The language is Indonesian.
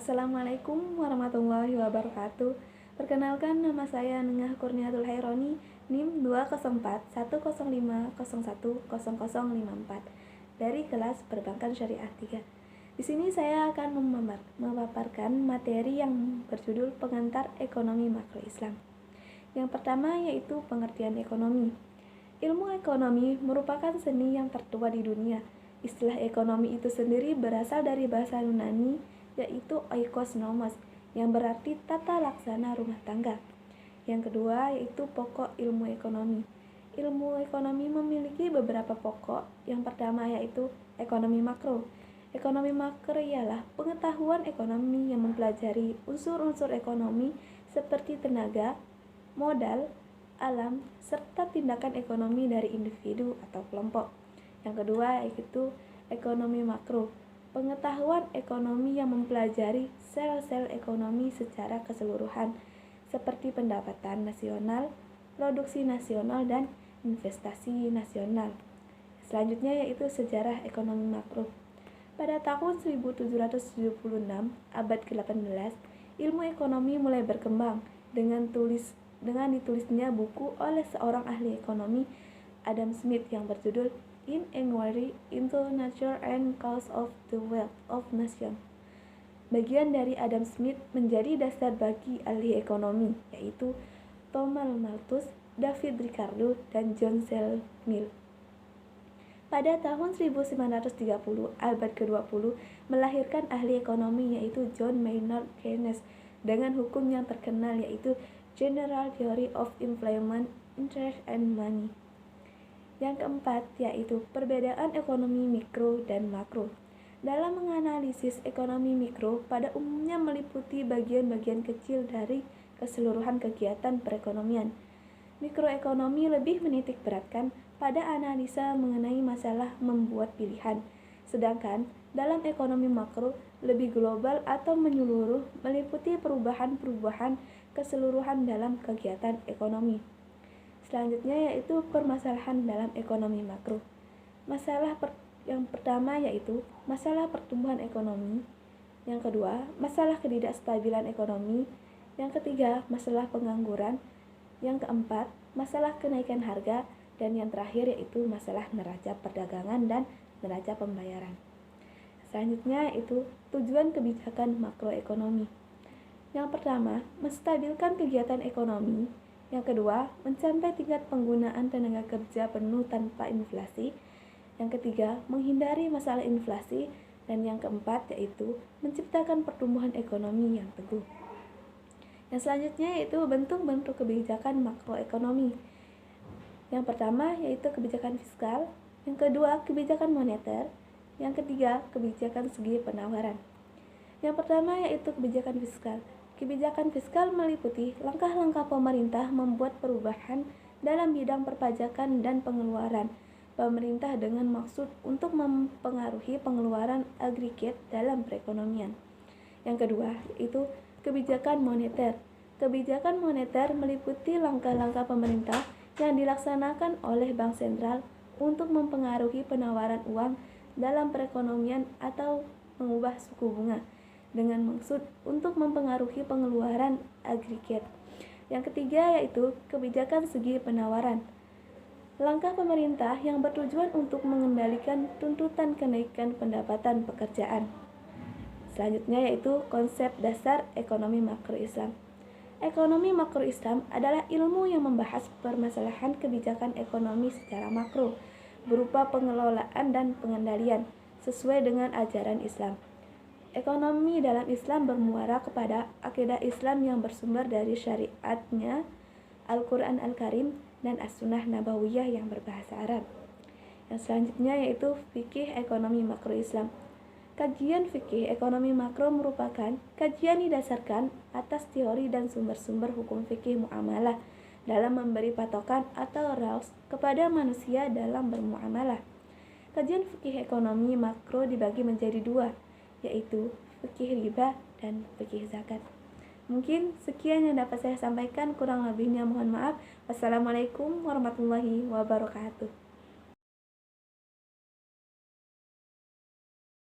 Assalamualaikum warahmatullahi wabarakatuh. Perkenalkan, nama saya Nengah Kurniatul Haironi, NIM 2041050100054 dari kelas Perbankan Syariah 3. Di sini saya akan memaparkan materi yang berjudul Pengantar Ekonomi Makro Islam. Yang pertama yaitu pengertian ekonomi. Ilmu ekonomi merupakan seni yang tertua di dunia. Istilah ekonomi itu sendiri berasal dari bahasa Yunani, yaitu oikos nomos, yang berarti tata laksana rumah tangga. Yang kedua yaitu pokok ilmu ekonomi. Ilmu ekonomi memiliki beberapa pokok. Yang pertama yaitu ekonomi makro. Ekonomi makro ialah pengetahuan ekonomi yang mempelajari unsur-unsur ekonomi seperti tenaga, modal, alam, serta tindakan ekonomi dari individu atau kelompok. Yang kedua yaitu ekonomi makro. Pengetahuan ekonomi yang mempelajari sel-sel ekonomi secara keseluruhan, seperti pendapatan nasional, produksi nasional, dan investasi nasional. Selanjutnya yaitu sejarah ekonomi makro. Pada tahun 1776, abad ke-18, ilmu ekonomi mulai berkembang dengan ditulisnya buku oleh seorang ahli ekonomi, Adam Smith, yang berjudul In Inquiry into Nature and Cause of the Wealth of Nation. Bagian dari Adam Smith menjadi dasar bagi ahli ekonomi, yaitu Thomas Malthus, David Ricardo, dan John Stuart Mill. Pada tahun 1930, abad ke-20 melahirkan ahli ekonomi yaitu John Maynard Keynes dengan hukum yang terkenal yaitu General Theory of Employment, Interest and Money. Yang keempat yaitu perbedaan ekonomi mikro dan makro. Dalam menganalisis ekonomi mikro pada umumnya meliputi bagian-bagian kecil dari keseluruhan kegiatan perekonomian. Mikroekonomi lebih menitik beratkan pada analisa mengenai masalah membuat pilihan. Sedangkan dalam ekonomi makro lebih global atau menyeluruh, meliputi perubahan-perubahan keseluruhan dalam kegiatan ekonomi. Selanjutnya yaitu permasalahan dalam ekonomi makro. Yang pertama yaitu masalah pertumbuhan ekonomi. Yang kedua, masalah ketidakstabilan ekonomi. Yang ketiga, masalah pengangguran. Yang keempat, masalah kenaikan harga. Dan yang terakhir yaitu masalah neraca perdagangan dan neraca pembayaran. Selanjutnya yaitu tujuan kebijakan makroekonomi. Yang pertama, menstabilkan kegiatan ekonomi. Yang kedua, mencapai tingkat penggunaan tenaga kerja penuh tanpa inflasi. Yang ketiga, menghindari masalah inflasi. Dan yang keempat yaitu menciptakan pertumbuhan ekonomi yang teguh. Yang selanjutnya yaitu bentuk-bentuk kebijakan makroekonomi. Yang pertama yaitu kebijakan fiskal. Yang kedua, kebijakan moneter. Yang ketiga, kebijakan segi penawaran. Yang pertama yaitu kebijakan fiskal. Kebijakan fiskal meliputi langkah-langkah pemerintah membuat perubahan dalam bidang perpajakan dan pengeluaran pemerintah dengan maksud untuk mempengaruhi pengeluaran agregat dalam perekonomian. Yang kedua, yaitu kebijakan moneter. Kebijakan moneter meliputi langkah-langkah pemerintah yang dilaksanakan oleh Bank Sentral untuk mempengaruhi penawaran uang dalam perekonomian atau mengubah suku bunga dengan maksud untuk mempengaruhi pengeluaran agregat. Yang ketiga yaitu kebijakan segi penawaran. Langkah pemerintah yang bertujuan untuk mengendalikan tuntutan kenaikan pendapatan pekerjaan. Selanjutnya yaitu konsep dasar ekonomi makro Islam. Ekonomi makro Islam adalah ilmu yang membahas permasalahan kebijakan ekonomi secara makro, berupa pengelolaan dan pengendalian sesuai dengan ajaran Islam. Ekonomi dalam Islam bermuara kepada akidah Islam yang bersumber dari syariatnya, Al-Quran Al-Karim, dan As-Sunnah Nabawiyah yang berbahasa Arab. Yang selanjutnya yaitu fikih ekonomi makro Islam. Kajian fikih ekonomi makro merupakan kajian didasarkan atas teori dan sumber-sumber hukum fikih muamalah dalam memberi patokan atau rules kepada manusia dalam bermuamalah. Kajian fikih ekonomi makro dibagi menjadi dua, yaitu fikih riba dan fikih zakat. Mungkin sekian yang dapat saya sampaikan, kurang lebihnya mohon maaf. Wassalamualaikum warahmatullahi wabarakatuh.